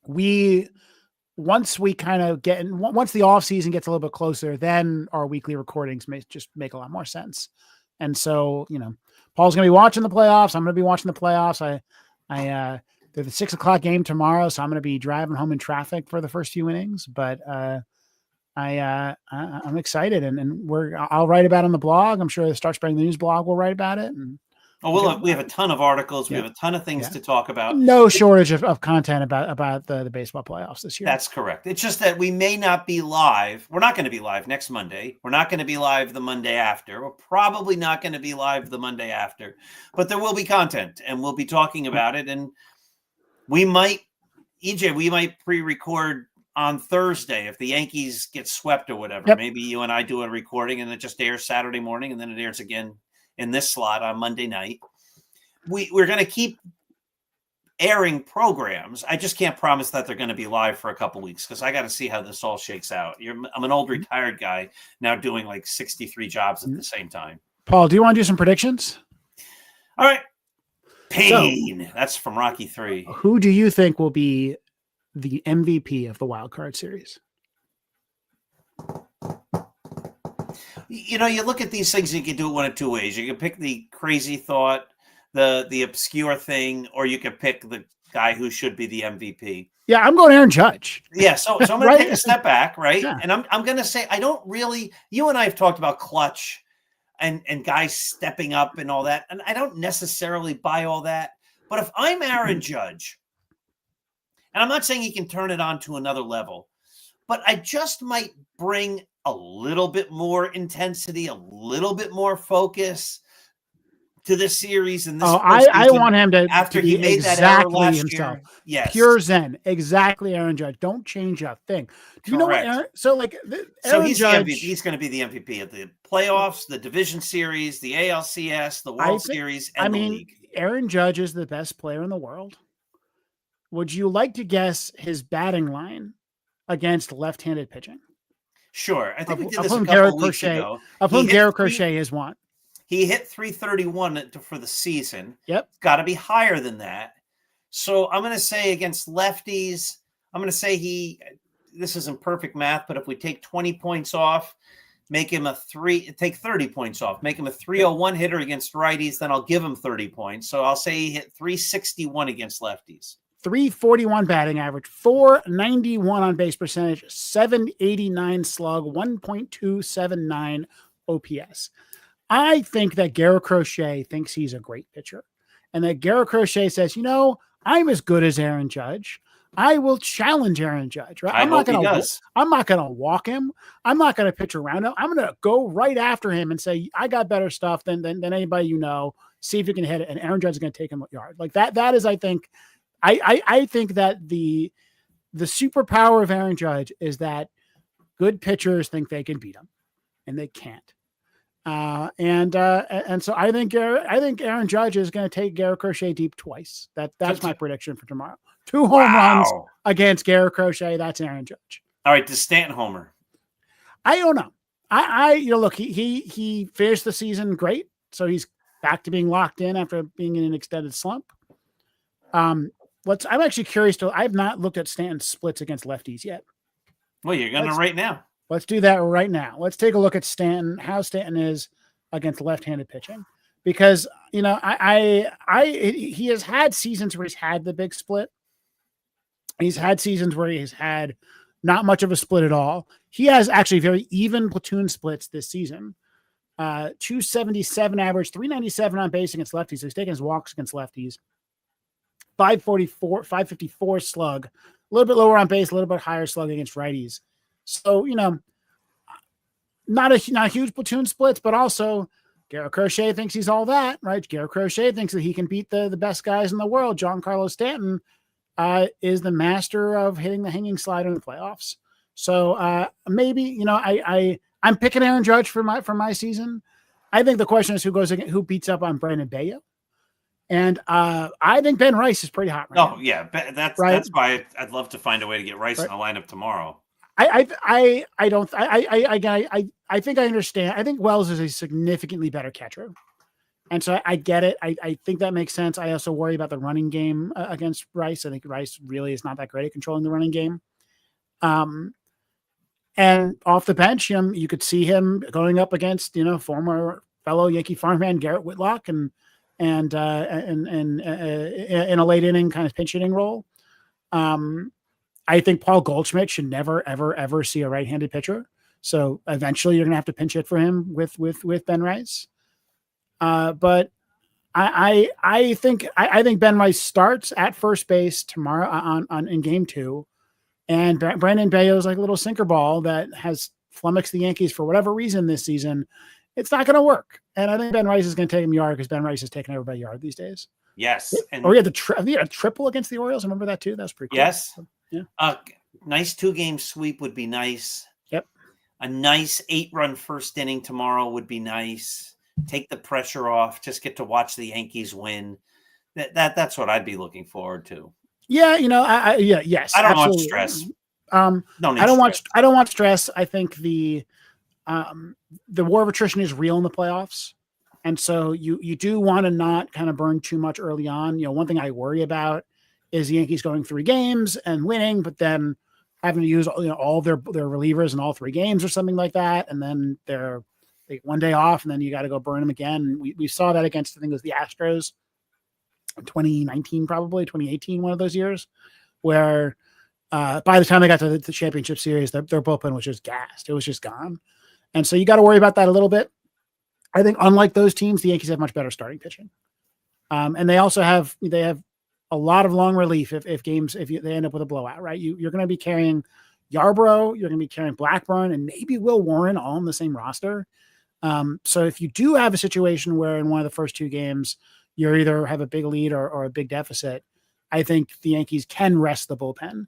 Once the off season gets a little bit closer, then our weekly recordings may just make a lot more sense. And so, Paul's going to be watching the playoffs. I'm going to be watching the playoffs. They're the 6:00 game tomorrow. So I'm going to be driving home in traffic for the first few innings, but, I'm excited and I'll write about it on the blog. I'm sure the Start Spreading the News blog will write about it. And we have a ton of articles. Yeah. We have a ton of things to talk about. No shortage of content about the baseball playoffs this year. That's correct. It's just that we may not be live. We're not going to be live next Monday. We're not going to be live the Monday after. We're probably not going to be live the Monday after, but there will be content and we'll be talking about it. And we might pre-record on Thursday if the Yankees get swept or whatever. Yep. Maybe you and I do a recording and it just airs Saturday morning and then it airs again in this slot on Monday night. We're going to keep airing programs. I just can't promise that they're going to be live for a couple weeks because I got to see how this all shakes out. I'm an old retired guy now doing like 63 jobs at the same time. Paul, do you want to do some predictions? All right. Pain. So, that's from Rocky 3. Who do you think will be the MVP of the wild card series? You look at these things and you can do it one of two ways. You can pick the crazy thought, the obscure thing, or you can pick the guy who should be the MVP. Yeah, I'm going Aaron Judge. Yeah, so I'm going Right? to take a step back, right? Yeah. And I'm going to say I don't really. You and I have talked about clutch and guys stepping up and all that, and I don't necessarily buy all that. But if I'm Aaron Judge, and I'm not saying he can turn it on to another level, but I just might bring a little bit more intensity, a little bit more focus to this series and this I want him to after be he made that error exactly last himself. year. Yes, Pure Zen, exactly Aaron Judge. Don't change a thing. Do you know what Aaron? So like, so Aaron he's Judge, the MVP. He's going to be the MVP of the playoffs, the division series, the ALCS, the World Series, and the league. Aaron Judge is the best player in the world. Would you like to guess his batting line against left-handed pitching? Sure, I think we did this a couple couple weeks ago. Of whom Garrett Crochet is one. He hit 331 for the season. Yep. It's got to be higher than that. So I'm going to say against lefties, I'm going to say this isn't perfect math, but if we take 20 points off, take 30 points off, make him a 301 hitter against righties, then I'll give him 30 points. So I'll say he hit 361 against lefties. 341 batting average, 491 on base percentage, 789 slug, 1.279 OPS. I think that Garrett Crochet thinks he's a great pitcher, and that Garrett Crochet says, I'm as good as Aaron Judge. I will challenge Aaron Judge. Right? I'm not going to walk him. I'm not going to pitch around him. I'm going to go right after him and say, I got better stuff than anybody, see if you can hit it. And Aaron Judge is going to take him yard. Like that is, I think, I think that the superpower of Aaron Judge is that good pitchers think they can beat him, and they can't. And so I think Aaron Judge is going to take Garrett Crochet deep twice. That's my prediction for tomorrow. 2 home runs against Garrett Crochet. That's Aaron Judge. All right, does Stanton homer? I don't know. Look, he finished the season great, so he's back to being locked in after being in an extended slump. I'm actually curious I have not looked at Stanton's splits against lefties yet. Well, you're going to right now. Let's do that right now. Let's take a look at Stanton, how Stanton is against left-handed pitching, because he has had seasons where he's had the big split. He's had seasons where he's had not much of a split at all. He has actually very even platoon splits this season. 277 average, 397 on base against lefties. So he's taking his walks against lefties. 554 slug, a little bit lower on base, a little bit higher slug against righties. So, not a huge platoon splits, but also Garrett Crochet thinks he's all that, right? Garrett Crochet thinks that he can beat the best guys in the world. Giancarlo Stanton is the master of hitting the hanging slider in the playoffs. So maybe, I'm picking Aaron Judge for my season. I think the question is who beats up on Brandon Bello. And I think Ben Rice is pretty hot right now. Yeah, that's why I'd love to find a way to get Rice in the lineup tomorrow. I think I understand. I think Wells is a significantly better catcher, and so I get it. I think that makes sense. I also worry about the running game against Rice. I think Rice really is not that great at controlling the running game. And off the bench, you could see him going up against former fellow Yankee farmhand Garrett Whitlock and in a late inning kind of pinch hitting role. I think Paul Goldschmidt should never, ever, ever see a right-handed pitcher. So eventually you're going to have to pinch hit for him with Ben Rice. But I think Ben Rice starts at first base tomorrow in game 2. And Brandon Bello is like a little sinker ball that has flummoxed the Yankees for whatever reason this season. It's not going to work. And I think Ben Rice is going to take him yard because Ben Rice is taking everybody yard these days. Yes. And he had a triple against the Orioles. Remember that too? That was pretty cool. Yes. Yeah. Nice 2-game sweep would be nice. Yep. A nice 8-run first inning tomorrow would be nice. Take the pressure off. Just get to watch the Yankees win. That's what I'd be looking forward to. Yeah. Yes. I don't absolutely. want stress. I don't want stress. I think the war of attrition is real in the playoffs. And so you do want to not kind of burn too much early on. One thing I worry about is the Yankees going 3 games and winning, but then having to use all of their relievers in all 3 games or something like that. And then they take one day off and then you got to go burn them again. We saw that against, I think it was the Astros in 2019, probably 2018, one of those years where By the time they got to the championship series, their bullpen was just gassed. It was just gone. And so you got to worry about that a little bit. I think unlike those teams, the Yankees have much better starting pitching. And they also have a lot of long relief if they end up with a blowout, right? You're going to be carrying Yarbrough, you're going to be carrying Blackburn, and maybe Will Warren all on the same roster. So if you do have a situation where in one of the first 2 games you either have a big lead or a big deficit, I think the Yankees can rest the bullpen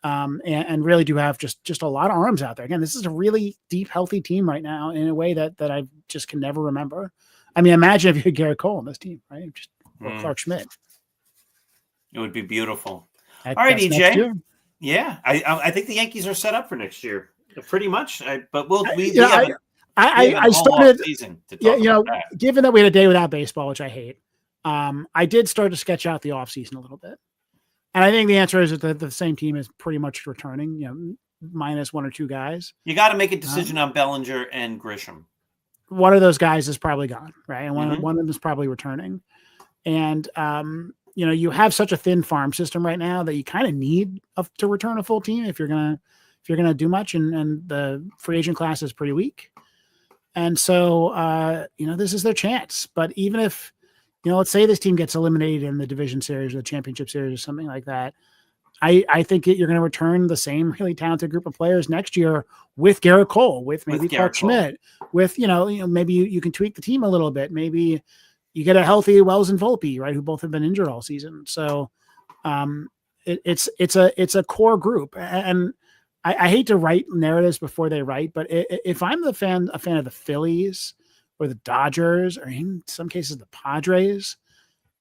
and really do have just a lot of arms out there. Again, this is a really deep, healthy team right now in a way that I just can never remember. I mean, imagine if you had Garrett Cole on this team, right? Or Clark Schmidt. It would be beautiful. All right, EJ. Yeah, I think the Yankees are set up for next year, pretty much. But I started season to talk about that. Given that we had a day without baseball, which I hate, I did start to sketch out the offseason a little bit, and I think the answer is that the same team is pretty much returning. Minus 1 or 2 guys. You got to make a decision on Bellinger and Grisham. One of those guys is probably gone, right? And one of them is probably returning, and you have such a thin farm system right now that you kind of need to return a full team if you're gonna do much, and the free agent class is pretty weak, and so this is their chance. But even if let's say this team gets eliminated in the division series or the championship series or something like that, I think you're going to return the same really talented group of players next year with Garrett Cole, with maybe Clark Schmidt, with maybe you can tweak the team a little bit, maybe. You get a healthy Wells and Volpe, right? Who both have been injured all season. So it's a core group. And I hate to write narratives before they write, but if I'm a fan of the Phillies or the Dodgers, or in some cases the Padres,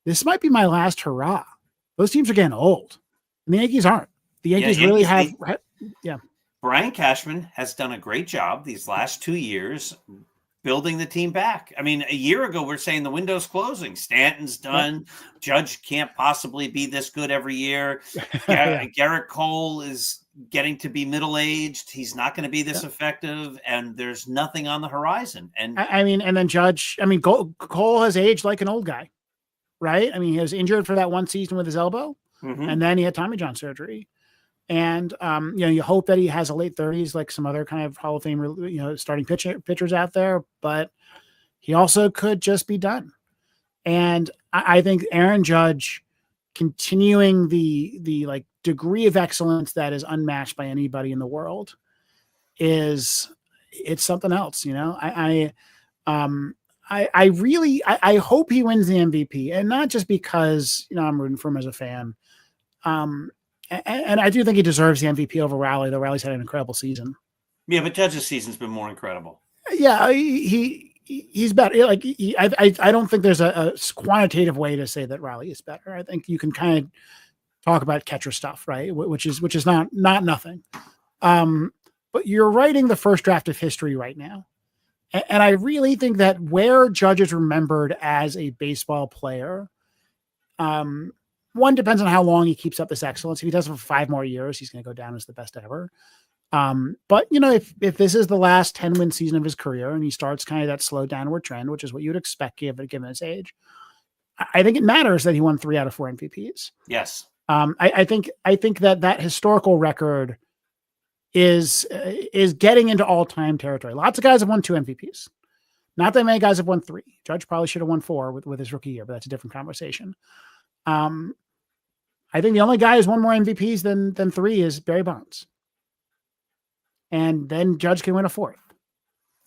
this might be my last hurrah. Those teams are getting old. And the Yankees aren't. The Yankees really have. Brian Cashman has done a great job these last 2 years building the team back. I mean, a year ago, we're saying the window's closing. Stanton's done. Judge can't possibly be this good every year. Garrett Cole is getting to be middle-aged. He's not going to be this effective, and there's nothing on the horizon. And and then Judge, Cole has aged like an old guy, right? I mean, he was injured for that one season with his elbow, and then he had Tommy John surgery. And, you hope that he has a late 30s, like some other kind of Hall of Fame, starting pitchers out there, but he also could just be done. And I think Aaron Judge continuing the like degree of excellence that is unmatched by anybody in the world it's something else. I hope he wins the MVP, and not just because, I'm rooting for him as a fan. And I do think he deserves the MVP over Raleigh, though Raleigh's had an incredible season. Yeah, but Judge's season's been more incredible. Yeah, he's better. Like I don't think there's a quantitative way to say that Raleigh is better. I think you can kind of talk about catcher stuff, right? Which is not nothing. But you're writing the first draft of history right now, and I really think that where Judge is remembered as a baseball player, one depends on how long he keeps up this excellence. If he does it for 5 more years, he's going to go down as the best ever. But if this is the last 10-win season of his career and he starts kind of that slow downward trend, which is what you'd expect given his age, I think it matters that he won 3 out of 4 MVPs. Yes. I think that historical record is getting into all-time territory. Lots of guys have won 2 MVPs. Not that many guys have won 3. Judge probably should have won 4 with his rookie year, but that's a different conversation. I think the only guy who's won more MVPs than 3 is Barry Bonds. And then Judge can win a 4th.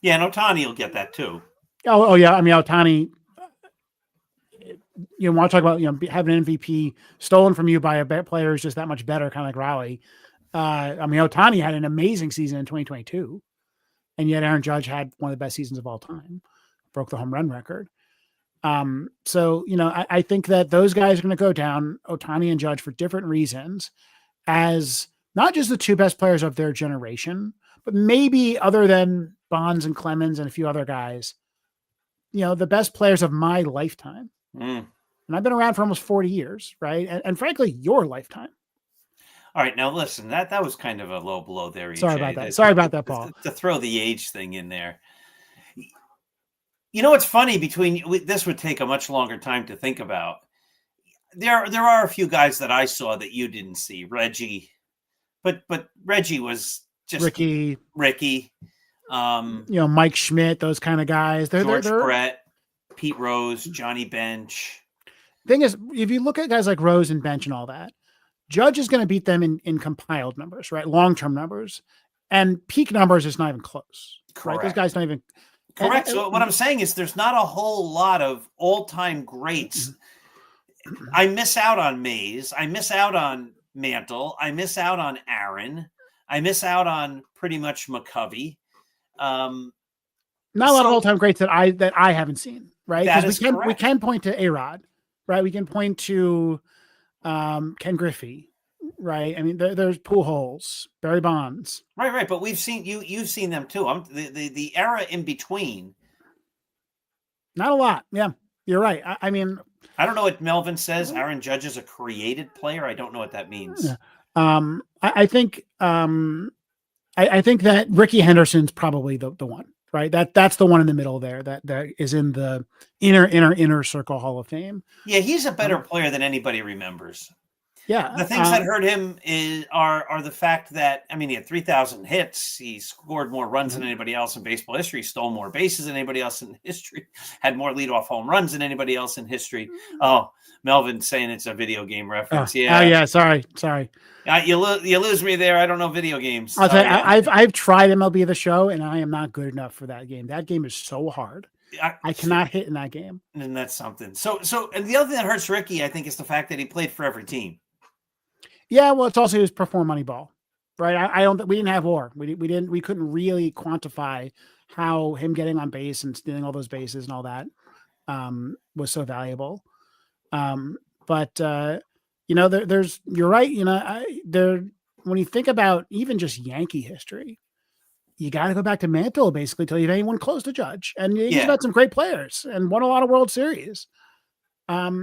Yeah, and Ohtani will get that too. Oh yeah. I mean, Ohtani, you want to talk about, having an MVP stolen from you by a player who's just that much better, kind of like Raleigh. Ohtani had an amazing season in 2022, and yet Aaron Judge had one of the best seasons of all time, broke the home run record. So, I think that those guys are going to go down, Ohtani and Judge, for different reasons, as not just the 2 best players of their generation, but maybe other than Bonds and Clemens and a few other guys, the best players of my lifetime. And I've been around for almost 40 years, right? And frankly, your lifetime. All right, now listen, that was kind of a low blow there, EJ. Sorry about that, Paul. To throw the age thing in there. What's funny, this would take a much longer time to think about. There are a few guys that I saw that you didn't see. Reggie, But Reggie was just Ricky. Mike Schmidt, those kind of guys. George Brett, Pete Rose, Johnny Bench. Thing is, if you look at guys like Rose and Bench and all that, Judge is going to beat them in compiled numbers, right? Long-term numbers, and peak numbers is not even close. Correct. Right? Those guys don't even. Correct. So what I'm saying is there's not a whole lot of all-time greats. I miss out on Mays. I miss out on Mantle. I miss out on Aaron. I miss out on pretty much McCovey. Not a lot of all-time greats that I haven't seen, right? Because we can point to A-Rod, right? We can point to Ken Griffey, right? I mean, there's Pujols, Barry Bonds, right. But you've seen them too. The era in between. Not a lot. Yeah, you're right. I mean, I don't know what Melvin says. Aaron Judge is a created player. I don't know what that means. Yeah. I think that Ricky Henderson's probably the one, right? That's the one in the middle there that is in the inner circle Hall of Fame. Yeah, he's a better player than anybody remembers. Yeah. The things that hurt him are the fact that, I mean, he had 3,000 hits. He scored more runs than anybody else in baseball history, stole more bases than anybody else in history, had more leadoff home runs than anybody else in history. Oh, Melvin's saying it's a video game reference. Yeah. Sorry. You lose me there. I don't know video games. I'll tell you, I've tried MLB The Show, and I am not good enough for that game. That game is so hard. I cannot hit in that game. And that's something. So, and the other thing that hurts Ricky, I think, is the fact that he played for every team. Yeah, well, it's also his perform Moneyball, right? We didn't have WAR. We couldn't really quantify how him getting on base and stealing all those bases and all that was so valuable. But you're right. When you think about even just Yankee history, you got to go back to Mantle basically till you have anyone close to Judge, and he's got some great players and won a lot of World Series. But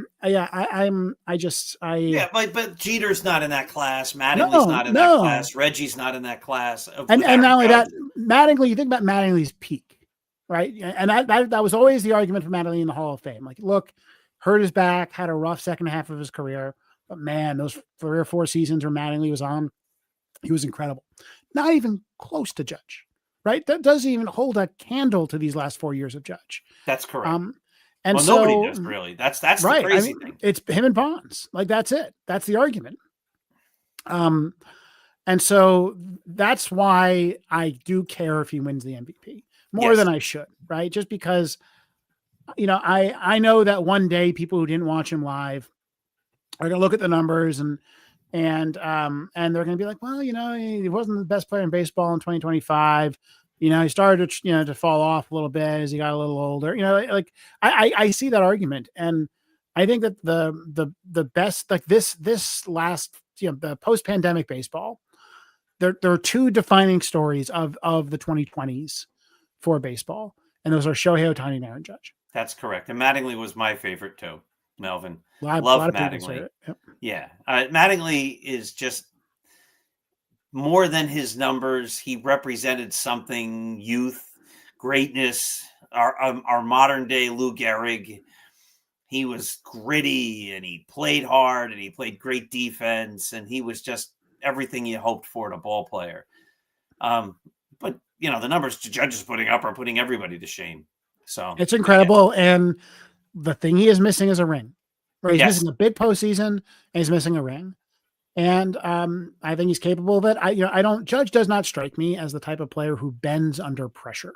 Jeter's not in that class. Mattingly's not in that class. Reggie's not in that class. And not only that, Mattingly, you think about Mattingly's peak, right? And that was always the argument for Mattingly in the Hall of Fame. Like, look, hurt his back, had a rough second half of his career, but man, those 3 or 4 seasons where Mattingly was on, he was incredible. Not even close to Judge, right? That doesn't even hold a candle to these last 4 years of Judge. That's correct. And nobody does really. That's right. The crazy thing. It's him and Bonds. Like, that's it. That's the argument. And so that's why I do care if he wins the MVP more than I should, right? Just because, I know that one day people who didn't watch him live are going to look at the numbers and they're going to be like, well, he wasn't the best player in baseball in 2025. He started to fall off a little bit as he got a little older. I see that argument, and I think that the best, like this last, the post-pandemic baseball, there are 2 defining stories of the 2020s for baseball, and those are Shohei Ohtani and Aaron Judge. That's correct, and Mattingly was my favorite too, Melvin. Love Mattingly. Yep. Yeah, Mattingly is just more than his numbers. He represented something, youth, greatness, our modern day Lou Gehrig. He was gritty and he played hard and he played great defense and he was just everything you hoped for in a ball player. But the numbers Judge is putting up are putting everybody to shame. So it's incredible. Yeah. And the thing he is missing is a ring. Right? He's missing a big postseason and he's missing a ring. And I think he's capable of it. Judge does not strike me as the type of player who bends under pressure,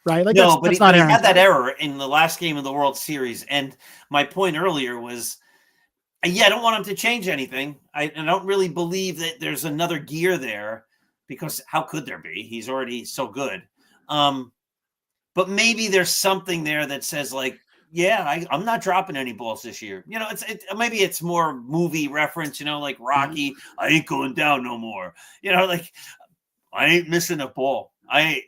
right? Like, no, but he had that error in the last game of the World Series. And my point earlier was, I don't want him to change anything. I don't really believe that there's another gear there because how could there be? He's already so good. But maybe there's something there that says like, I'm not dropping any balls this year. Maybe it's more movie reference, like Rocky. I ain't going down no more. Like I ain't missing a ball. I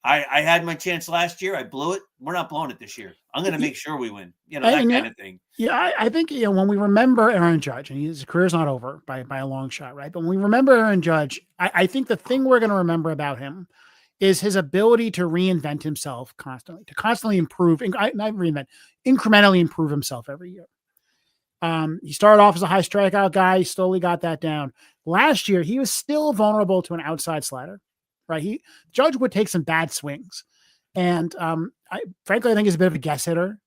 had my chance last year. I blew it. We're not blowing it this year. I'm going to make sure we win. That kind of thing. Yeah, I think when we remember Aaron Judge, and his career's not over by a long shot, right? But when we remember Aaron Judge, I think the thing we're going to remember about him is his ability to reinvent himself constantly, to constantly improve, incrementally improve himself every year. He started off as a high strikeout guy. He slowly got that down. Last year, he was still vulnerable to an outside slider, right? Judge would take some bad swings. And frankly, I think he's a bit of a guess hitter.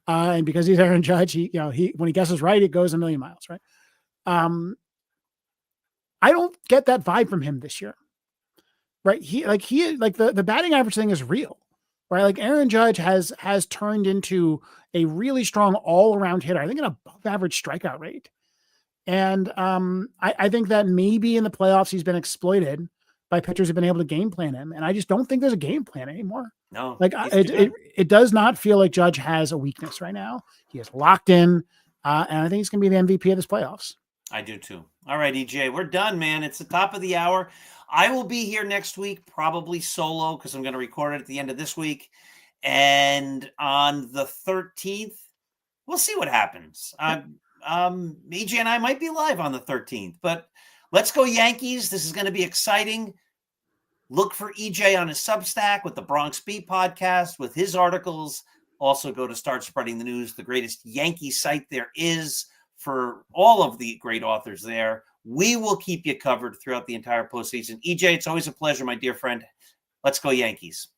And because he's Aaron Judge, when he guesses right, it goes a million miles, right? I don't get that vibe from him this year, right? The batting average thing is real, right? Like Aaron Judge has turned into a really strong all around hitter. I think an above average strikeout rate. And I think that maybe in the playoffs he's been exploited by pitchers who've been able to game plan him. And I just don't think there's a game plan anymore. No, like it does not feel like Judge has a weakness right now. He is locked in, and I think he's going to be the MVP of this playoffs. I do too. All right, EJ, we're done, man. It's the top of the hour. I will be here next week, probably solo because I'm going to record it at the end of this week. And on the 13th, we'll see what happens. EJ and I might be live on the 13th, but let's go Yankees. This is going to be exciting. Look for EJ on his Substack with the Bronx Beat podcast with his articles. Also go to Start Spreading the News, the greatest Yankee site there is for all of the great authors there. We will keep you covered throughout the entire postseason. EJ, it's always a pleasure, my dear friend. Let's go Yankees.